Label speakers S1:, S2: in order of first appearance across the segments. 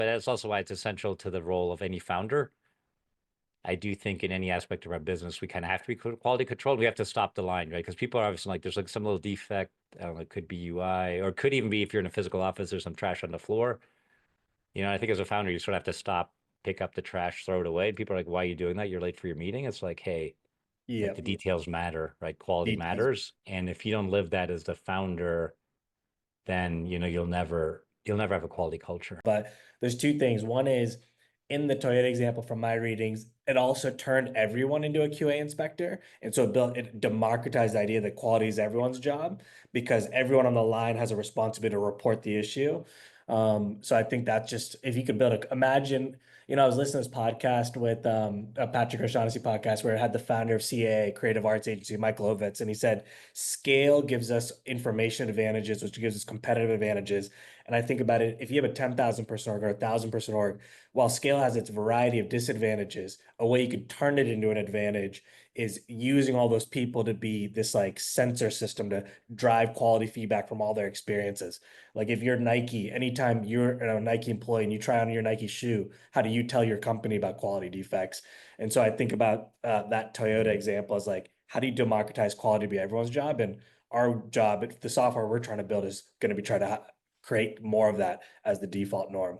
S1: But that's also why it's essential to the role of any founder. I do think in any aspect of our business, we kind of have to be quality controlled. We have to stop the line, right? Because people are obviously like, there's like some little defect. I don't know, it could be UI, or it could even be if you're in a physical office, there's some trash on the floor. I think as a founder, you sort of have to stop, pick up the trash, throw it away. People are like, why are you doing that? You're late for your meeting. It's like, hey,
S2: Yeah,
S1: like the details matter, right? Quality
S2: details.
S1: matters. And if you don't live that as the founder, then you'll never have a quality culture.
S2: But there's two things. One is in the Toyota example from my readings, it also turned everyone into a QA inspector. And so it democratized the idea that quality is everyone's job because everyone on the line has a responsibility to report the issue. So I think that's just if you could imagine, I was listening to this podcast with a Patrick O'Shaughnessy podcast where it had the founder of CAA, Creative Arts Agency, Michael Ovitz, and he said scale gives us information advantages, which gives us competitive advantages. And I think about it, if you have a 10,000 person org or a 1,000 person org, while scale has its variety of disadvantages, a way you could turn it into an advantage is using all those people to be this like sensor system to drive quality feedback from all their experiences. Like if you're Nike, anytime you're a Nike employee and you try on your Nike shoe, how do you tell your company about quality defects? And so I think about that Toyota example as like, how do you democratize quality to be everyone's job? And our job, the software we're trying to build is going to be trying to create more of that as the default norm.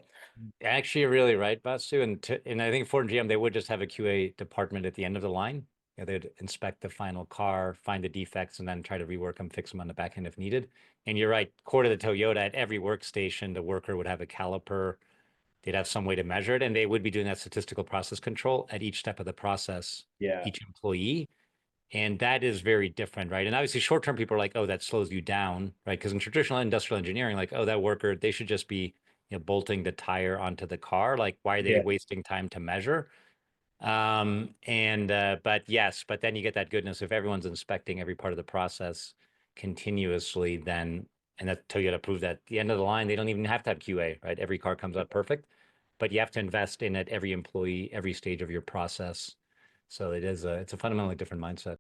S1: Actually, you're really right, Vasu. And I think Ford and GM, they would just have a QA department at the end of the line. They'd inspect the final car, find the defects, and then try to rework them, fix them on the back end if needed. And you're right, core to the Toyota, at every workstation, the worker would have a caliper. They'd have some way to measure it, and they would be doing that statistical process control at each step of the process,
S2: Yeah.
S1: each employee. And that is very different, right? And obviously, short-term people are like, oh, that slows you down, right? Because in traditional industrial engineering, like, oh, that worker, they should just be, bolting the tire onto the car. Like, why are they
S2: Yeah.
S1: wasting time to measure? But yes, but then you get that goodness if everyone's inspecting every part of the process continuously, then, and that Toyota proved that at the end of the line, they don't even have to have QA, right? Every car comes out perfect, but you have to invest in it, every employee, every stage of your process. So it's a fundamentally different mindset.